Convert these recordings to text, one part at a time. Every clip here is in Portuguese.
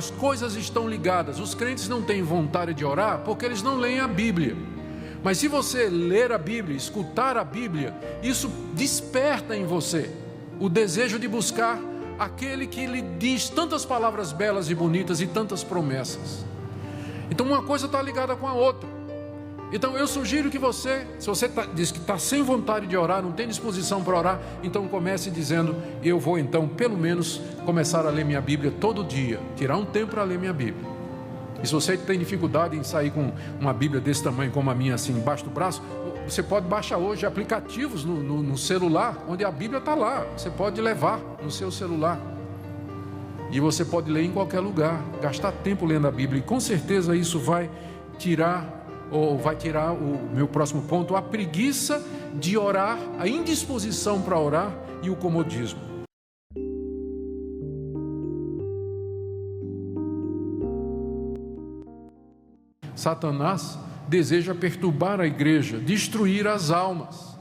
As coisas estão ligadas. Os crentes não têm vontade de orar porque eles não leem a Bíblia. Mas se você ler a Bíblia, escutar a Bíblia, isso desperta em você o desejo de buscar aquele que lhe diz tantas palavras belas e bonitas e tantas promessas. Então uma coisa está ligada com a outra. Então eu sugiro que você, se você diz que está sem vontade de orar, não tem disposição para orar, então comece dizendo: eu vou então pelo menos começar a ler minha Bíblia todo dia, tirar um tempo para ler minha Bíblia. E se você tem dificuldade em sair com uma Bíblia desse tamanho como a minha, assim, embaixo do braço, você pode baixar hoje aplicativos no celular, onde a Bíblia está lá, você pode levar no seu celular. E você pode ler em qualquer lugar, gastar tempo lendo a Bíblia, e com certeza isso vai tirar o meu próximo ponto, a preguiça de orar, a indisposição para orar e o comodismo. Satanás deseja perturbar a igreja, destruir as almas.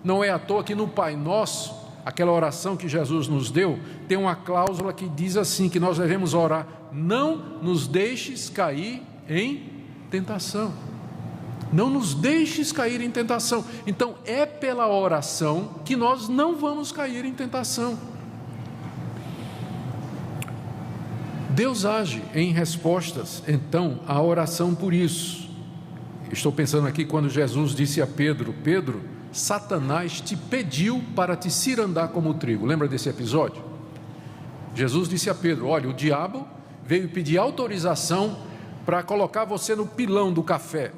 Não é à toa que no Pai Nosso, aquela oração que Jesus nos deu, tem uma cláusula que diz assim, que nós devemos orar: não nos deixes cair em tentação. Não nos deixes cair em tentação. Então é pela oração que nós não vamos cair em tentação. Deus age em respostas, então, à oração por isso. Estou pensando aqui quando Jesus disse a Pedro: Pedro, Satanás te pediu para te cirandar como trigo. Lembra desse episódio? Jesus disse a Pedro: olha, o diabo veio pedir autorização para colocar você no pilão do café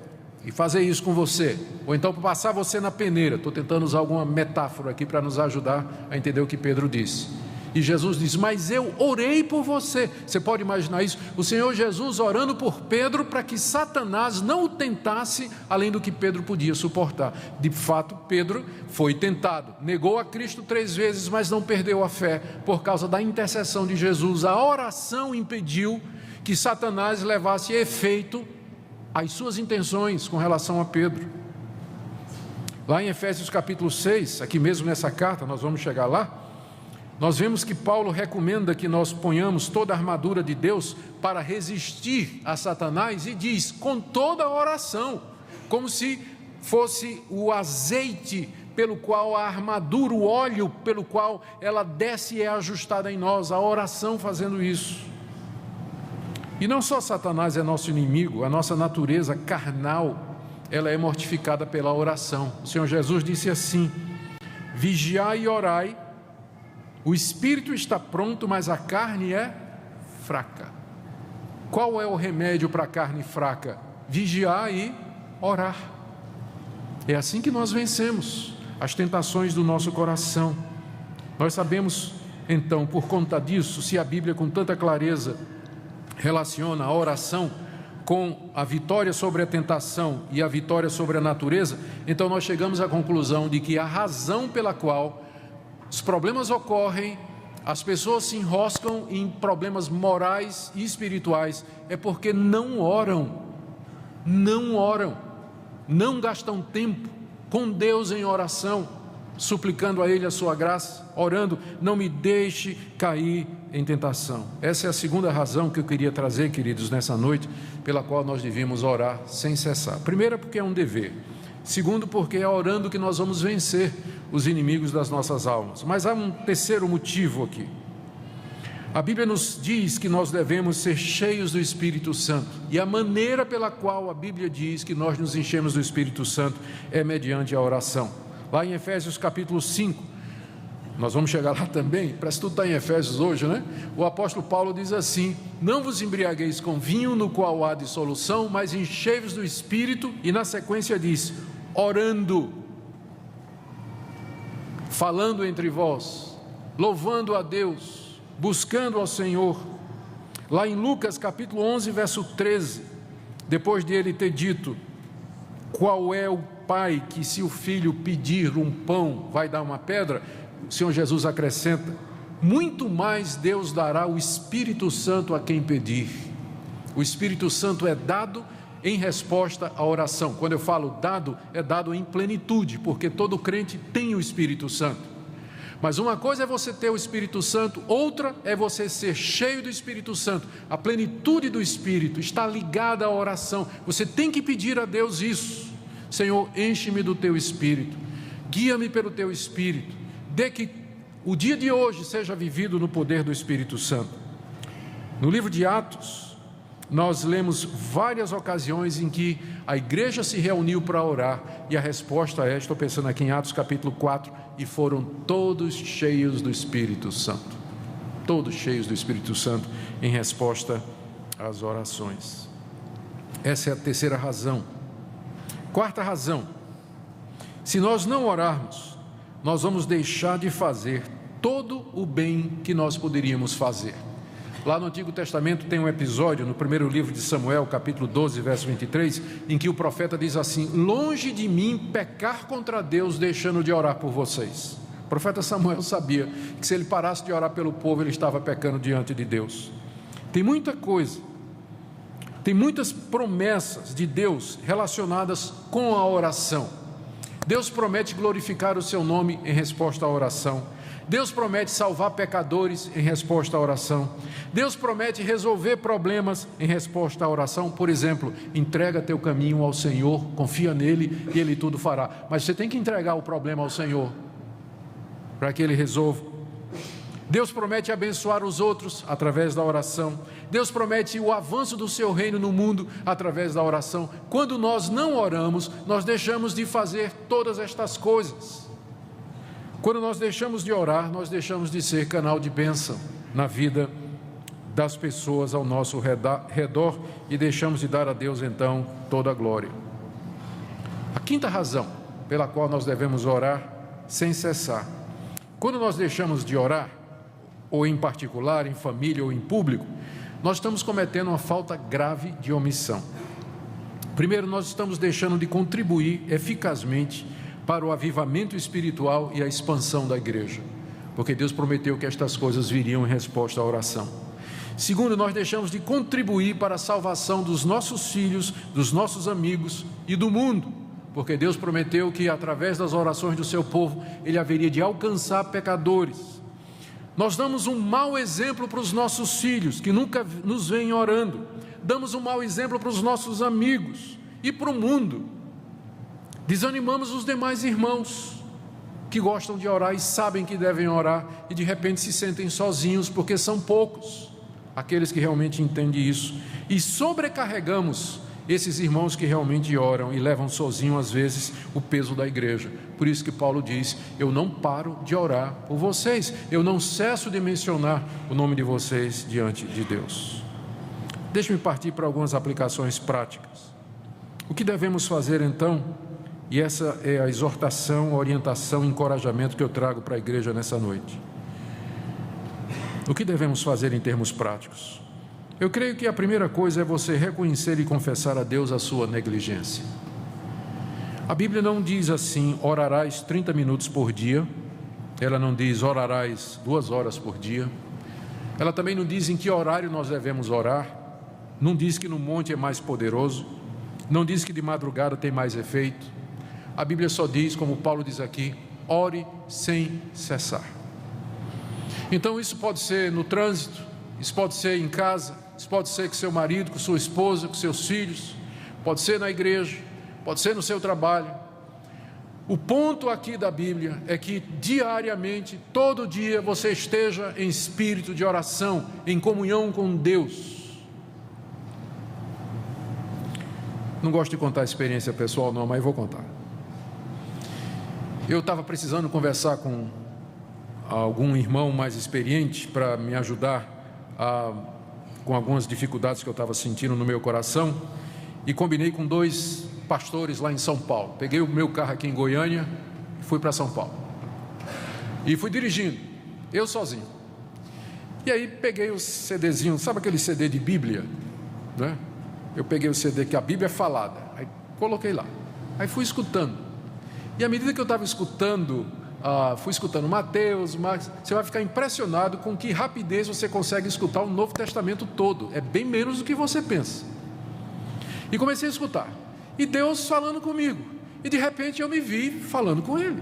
e fazer isso com você, ou então para passar você na peneira. Estou tentando usar alguma metáfora aqui para nos ajudar a entender o que Pedro disse. E Jesus diz: mas eu orei por você. Você pode imaginar isso? O Senhor Jesus orando por Pedro para que Satanás não o tentasse além do que Pedro podia suportar. De fato, Pedro foi tentado, negou a Cristo 3 vezes, mas não perdeu a fé por causa da intercessão de Jesus. A oração impediu que Satanás levasse a efeito as suas intenções com relação a Pedro. Lá em Efésios capítulo 6, aqui mesmo nessa carta, nós vamos chegar lá, nós vemos que Paulo recomenda que nós ponhamos toda a armadura de Deus para resistir a Satanás, e diz: com toda a oração, como se fosse o azeite pelo qual a armadura, o óleo pelo qual ela desce e é ajustada em nós, a oração fazendo isso. E não só Satanás é nosso inimigo, a nossa natureza carnal, ela é mortificada pela oração. O Senhor Jesus disse assim: vigiai e orai, o espírito está pronto, mas a carne é fraca. Qual é o remédio para a carne fraca? Vigiar e orar. É assim que nós vencemos as tentações do nosso coração. Nós sabemos, então, por conta disso, se a Bíblia com tanta clareza relaciona a oração com a vitória sobre a tentação e a vitória sobre a natureza, então nós chegamos à conclusão de que a razão pela qual os problemas ocorrem, as pessoas se enroscam em problemas morais e espirituais, é porque não oram, não gastam tempo com Deus em oração, suplicando a Ele a sua graça, orando: não me deixe cair em tentação. Essa é a segunda razão que eu queria trazer, queridos, nessa noite, pela qual nós devemos orar sem cessar. Primeiro, porque é um dever. Segundo, porque é orando que nós vamos vencer os inimigos das nossas almas. Mas há um terceiro motivo aqui. A Bíblia nos diz que nós devemos ser cheios do Espírito Santo. E a maneira pela qual a Bíblia diz que nós nos enchemos do Espírito Santo é mediante a oração. Lá em Efésios capítulo 5, nós vamos chegar lá também, parece que tudo está em Efésios hoje, né? O apóstolo Paulo diz assim: não vos embriagueis com vinho, no qual há dissolução, mas enchei-vos do Espírito. E na sequência diz: orando, falando entre vós, louvando a Deus, buscando ao Senhor. Lá em Lucas capítulo 11, verso 13, depois de ele ter dito: qual é o pai que, se o filho pedir um pão, vai dar uma pedra? O Senhor Jesus acrescenta: muito mais Deus dará o Espírito Santo a quem pedir. O Espírito Santo é dado em resposta à oração. Quando eu falo dado, é dado em plenitude, porque todo crente tem o Espírito Santo. Mas uma coisa é você ter o Espírito Santo, outra é você ser cheio do Espírito Santo. A plenitude do Espírito está ligada à oração. Você tem que pedir a Deus isso. Senhor, enche-me do Teu Espírito, guia-me pelo Teu Espírito, dê que o dia de hoje seja vivido no poder do Espírito Santo. No livro de Atos, nós lemos várias ocasiões em que a igreja se reuniu para orar, e a resposta é, estou pensando aqui em Atos capítulo 4, e foram todos cheios do Espírito Santo. Todos cheios do Espírito Santo em resposta às orações. Essa é a terceira razão. Quarta razão: se nós não orarmos, nós vamos deixar de fazer todo o bem que nós poderíamos fazer. Lá no Antigo Testamento tem um episódio, no primeiro livro de Samuel, capítulo 12, verso 23, em que o profeta diz assim: longe de mim pecar contra Deus, deixando de orar por vocês. O profeta Samuel sabia que se ele parasse de orar pelo povo, ele estava pecando diante de Deus. Tem muita coisa, tem muitas promessas de Deus relacionadas com a oração. Deus promete glorificar o seu nome em resposta à oração. Deus promete salvar pecadores em resposta à oração. Deus promete resolver problemas em resposta à oração. Por exemplo, entrega teu caminho ao Senhor, confia nele e Ele tudo fará. Mas você tem que entregar o problema ao Senhor para que Ele resolva. Deus promete abençoar os outros através da oração. Deus promete o avanço do seu reino no mundo através da oração. Quando nós não oramos, nós deixamos de fazer todas estas coisas. Quando nós deixamos de orar, nós deixamos de ser canal de bênção na vida das pessoas ao nosso redor e deixamos de dar a Deus então toda a glória. A quinta razão pela qual nós devemos orar sem cessar: quando nós deixamos de orar, ou em particular, em família ou em público, nós estamos cometendo uma falta grave de omissão. Primeiro, nós estamos deixando de contribuir eficazmente para o avivamento espiritual e a expansão da igreja, porque Deus prometeu que estas coisas viriam em resposta à oração. Segundo, nós deixamos de contribuir para a salvação dos nossos filhos, dos nossos amigos e do mundo, porque Deus prometeu que através das orações do seu povo, Ele haveria de alcançar pecadores. Nós damos um mau exemplo para os nossos filhos, que nunca nos vêm orando. Damos um mau exemplo para os nossos amigos e para o mundo. Desanimamos os demais irmãos que gostam de orar e sabem que devem orar e de repente se sentem sozinhos, porque são poucos aqueles que realmente entendem isso. E sobrecarregamos esses irmãos que realmente oram e levam sozinho às vezes o peso da igreja. Por isso que Paulo diz: eu não paro de orar por vocês, eu não cesso de mencionar o nome de vocês diante de Deus. Deixe-me partir para algumas aplicações práticas. O que devemos fazer então? E essa é a exortação, orientação, encorajamento que eu trago para a igreja nessa noite. O que devemos fazer em termos práticos? Eu creio que a primeira coisa é você reconhecer e confessar a Deus a sua negligência. A Bíblia não diz assim: orarás 30 minutos por dia. Ela não diz orarás 2 horas por dia. Ela também não diz em que horário nós devemos orar. Não diz que no monte é mais poderoso. Não diz que de madrugada tem mais efeito. A Bíblia só diz, como Paulo diz aqui: ore sem cessar. Então isso pode ser no trânsito, isso pode ser em casa, isso pode ser com seu marido, com sua esposa, com seus filhos, pode ser na igreja, pode ser no seu trabalho. O ponto aqui da Bíblia é que diariamente, todo dia, você esteja em espírito de oração, em comunhão com Deus. Não gosto de contar a experiência pessoal não, mas vou contar. Eu estava precisando conversar com algum irmão mais experiente para me ajudar com algumas dificuldades que eu estava sentindo no meu coração, e combinei com 2 pastores lá em São Paulo. Peguei o meu carro aqui em Goiânia e fui para São Paulo. E fui dirigindo, eu sozinho. E aí peguei o CDzinho, sabe aquele CD de Bíblia, né? Eu peguei o CD que a Bíblia é falada, aí coloquei lá. Aí fui escutando. E à medida que eu estava escutando, fui escutando Mateus, Marcos, você vai ficar impressionado com que rapidez você consegue escutar o Novo Testamento todo. É bem menos do que você pensa. E comecei a escutar. E Deus falando comigo. E de repente eu me vi falando com Ele.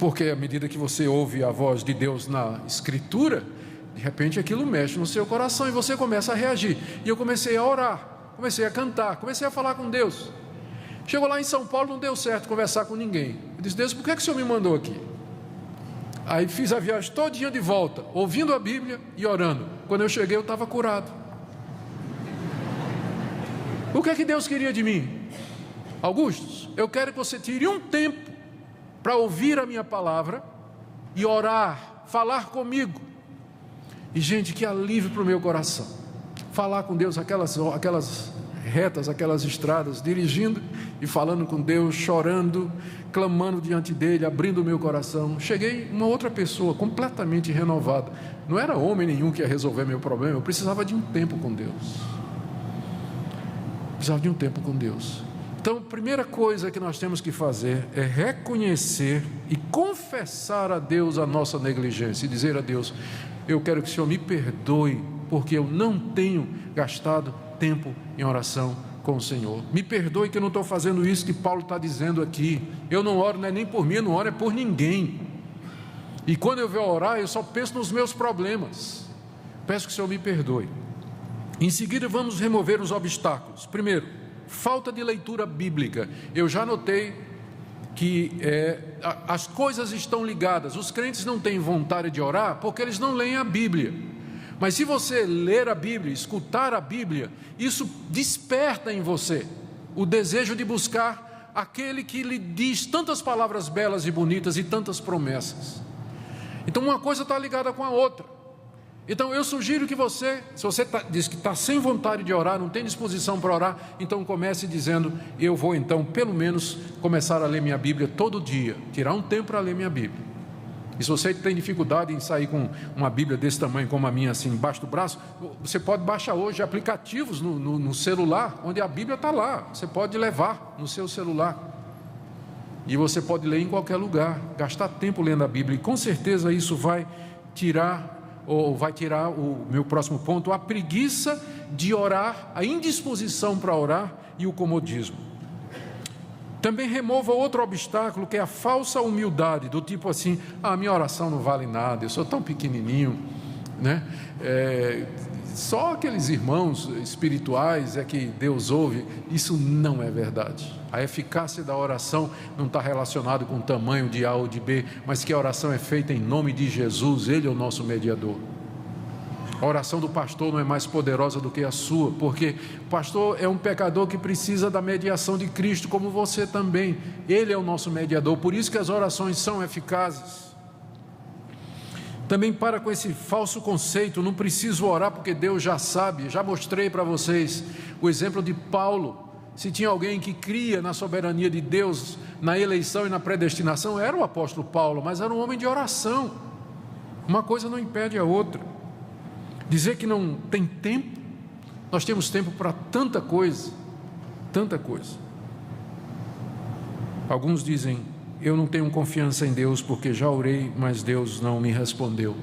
Porque à medida que você ouve a voz de Deus na Escritura, de repente aquilo mexe no seu coração e você começa a reagir. E eu comecei a orar, comecei a cantar, comecei a falar com Deus. Chegou lá em São Paulo, não deu certo conversar com ninguém. Eu disse: Deus, por que o Senhor me mandou aqui? Aí fiz a viagem todinha de volta, ouvindo a Bíblia e orando. Quando eu cheguei, eu estava curado. O que é que Deus queria de mim? Augustos, eu quero que você tire um tempo para ouvir a minha palavra e orar, falar comigo. E gente, que alívio para o meu coração. Falar com Deus, aquelas retas, aquelas estradas, dirigindo e falando com Deus, chorando, clamando diante dele, abrindo o meu coração. Cheguei uma outra pessoa, completamente renovada. Não era homem nenhum que ia resolver meu problema, eu precisava de um tempo com Deus. Precisava de um tempo com Deus. Então, a primeira coisa que nós temos que fazer é reconhecer e confessar a Deus a nossa negligência e dizer a Deus: eu quero que o Senhor me perdoe, porque eu não tenho gastado tempo em oração com o Senhor. Me perdoe que eu não estou fazendo isso que Paulo está dizendo aqui. Eu não oro, não é nem por mim, eu não oro é por ninguém. E quando eu vou orar, eu só penso nos meus problemas. Peço que o Senhor me perdoe. Em seguida, vamos remover os obstáculos. Primeiro, falta de leitura bíblica. Eu já notei que as coisas estão ligadas. Os crentes não têm vontade de orar porque eles não leem a Bíblia. Mas se você ler a Bíblia, escutar a Bíblia, isso desperta em você o desejo de buscar aquele que lhe diz tantas palavras belas e bonitas e tantas promessas. Então uma coisa está ligada com a outra. Então eu sugiro que você, se você diz que está sem vontade de orar, não tem disposição para orar, então comece dizendo: eu vou então pelo menos começar a ler minha Bíblia todo dia, tirar um tempo para ler minha Bíblia. E se você tem dificuldade em sair com uma Bíblia desse tamanho como a minha, assim, embaixo do braço, você pode baixar hoje aplicativos no celular, onde a Bíblia está lá, você pode levar no seu celular. E você pode ler em qualquer lugar, gastar tempo lendo a Bíblia, e com certeza isso vai tirar o meu próximo ponto, a preguiça de orar, a indisposição para orar e o comodismo. Também remova outro obstáculo, que é a falsa humildade, do tipo assim: minha oração não vale nada, eu sou tão pequenininho, né? Só aqueles irmãos espirituais é que Deus ouve. Isso não é verdade. A eficácia da oração não está relacionada com o tamanho de A ou de B, mas que a oração é feita em nome de Jesus, Ele é o nosso mediador. A oração do pastor não é mais poderosa do que a sua, porque o pastor é um pecador que precisa da mediação de Cristo, como você também. Ele é o nosso mediador, por isso que as orações são eficazes. Também para com esse falso conceito: não preciso orar porque Deus já sabe. Já mostrei para vocês o exemplo de Paulo. Se tinha alguém que cria na soberania de Deus, na eleição e na predestinação, era o apóstolo Paulo, mas era um homem de oração. Uma coisa não impede a outra. Dizer que não tem tempo, nós temos tempo para tanta coisa, tanta coisa. Alguns dizem: eu não tenho confiança em Deus porque já orei, mas Deus não me respondeu.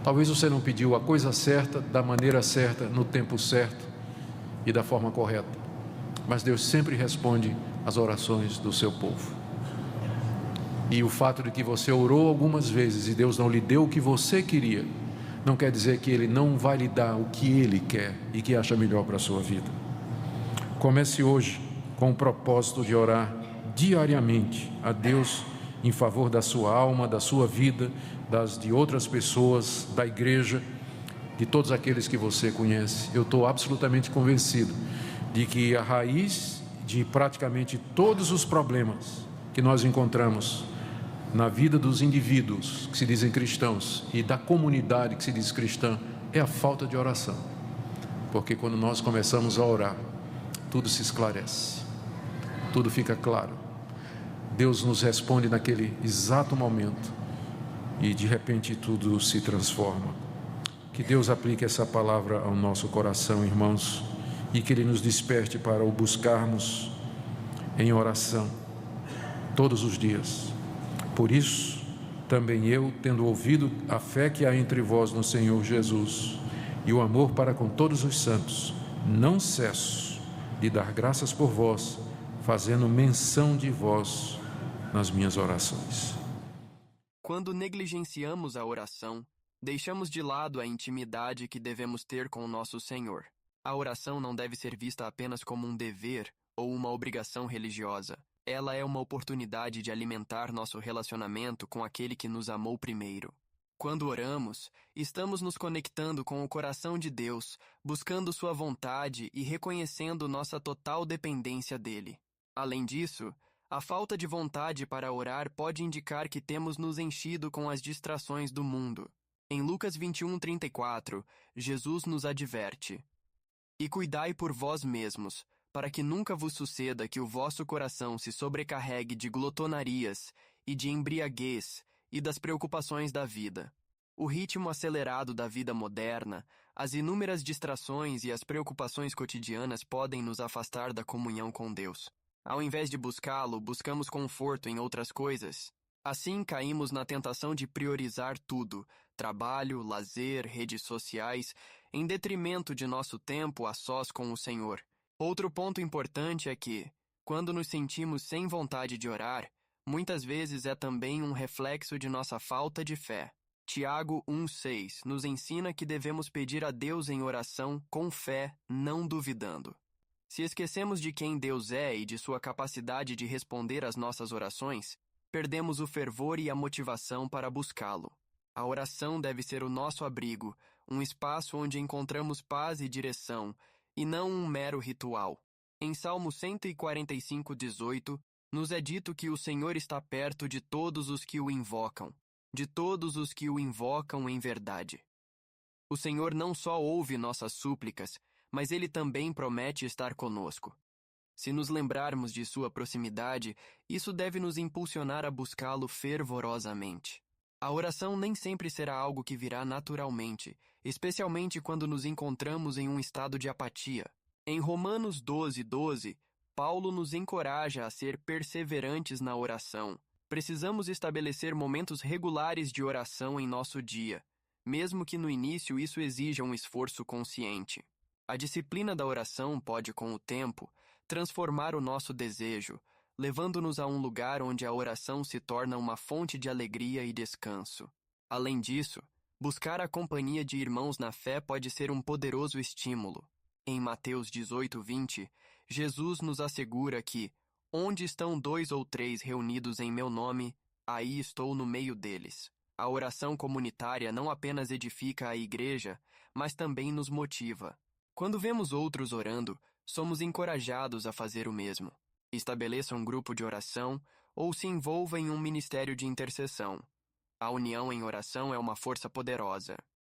Talvez você não pediu a coisa certa, da maneira certa, no tempo certo e da forma correta. Mas Deus sempre responde às orações do seu povo. E o fato de que você orou algumas vezes e Deus não lhe deu o que você queria, não quer dizer que Ele não vai lhe dar o que Ele quer e que acha melhor para a sua vida. Comece hoje com o propósito de orar diariamente a Deus em favor da sua alma, da sua vida, das de outras pessoas, da igreja, de todos aqueles que você conhece. Eu estou absolutamente convencido de que a raiz de praticamente todos os problemas que nós encontramos na vida dos indivíduos que se dizem cristãos e da comunidade que se diz cristã é a falta de oração. Porque quando nós começamos a orar, tudo se esclarece, tudo fica claro. Deus nos responde naquele exato momento e de repente tudo se transforma. Que Deus aplique essa palavra ao nosso coração, irmãos, e que Ele nos desperte para o buscarmos em oração todos os dias. Por isso, também eu, tendo ouvido a fé que há entre vós no Senhor Jesus e o amor para com todos os santos, não cesso de dar graças por vós, fazendo menção de vós nas minhas orações. Quando negligenciamos a oração, deixamos de lado a intimidade que devemos ter com o nosso Senhor. A oração não deve ser vista apenas como um dever ou uma obrigação religiosa. Ela é uma oportunidade de alimentar nosso relacionamento com aquele que nos amou primeiro. Quando oramos, estamos nos conectando com o coração de Deus, buscando sua vontade e reconhecendo nossa total dependência dele. Além disso, a falta de vontade para orar pode indicar que temos nos enchido com as distrações do mundo. Em Lucas 21:34, Jesus nos adverte: "E cuidai por vós mesmos, para que nunca vos suceda que o vosso coração se sobrecarregue de glotonarias e de embriaguez e das preocupações da vida." O ritmo acelerado da vida moderna, as inúmeras distrações e as preocupações cotidianas podem nos afastar da comunhão com Deus. Ao invés de buscá-lo, buscamos conforto em outras coisas. Assim, caímos na tentação de priorizar tudo, trabalho, lazer, redes sociais, em detrimento de nosso tempo a sós com o Senhor. Outro ponto importante é que, quando nos sentimos sem vontade de orar, muitas vezes é também um reflexo de nossa falta de fé. Tiago 1,6 nos ensina que devemos pedir a Deus em oração com fé, não duvidando. Se esquecemos de quem Deus é e de sua capacidade de responder às nossas orações, perdemos o fervor e a motivação para buscá-lo. A oração deve ser o nosso abrigo, um espaço onde encontramos paz e direção, e não um mero ritual. Em Salmo 145:18, nos é dito que o Senhor está perto de todos os que o invocam, de todos os que o invocam em verdade. O Senhor não só ouve nossas súplicas, mas Ele também promete estar conosco. Se nos lembrarmos de sua proximidade, isso deve nos impulsionar a buscá-lo fervorosamente. A oração nem sempre será algo que virá naturalmente, especialmente quando nos encontramos em um estado de apatia. Em Romanos 12:12, Paulo nos encoraja a ser perseverantes na oração. Precisamos estabelecer momentos regulares de oração em nosso dia, mesmo que no início isso exija um esforço consciente. A disciplina da oração pode, com o tempo, transformar o nosso desejo, levando-nos a um lugar onde a oração se torna uma fonte de alegria e descanso. Além disso, buscar a companhia de irmãos na fé pode ser um poderoso estímulo. Em Mateus 18:20, Jesus nos assegura que, onde estão 2 ou 3 reunidos em meu nome, aí estou no meio deles. A oração comunitária não apenas edifica a igreja, mas também nos motiva. Quando vemos outros orando, somos encorajados a fazer o mesmo. Estabeleça um grupo de oração ou se envolva em um ministério de intercessão. A união em oração é uma força poderosa.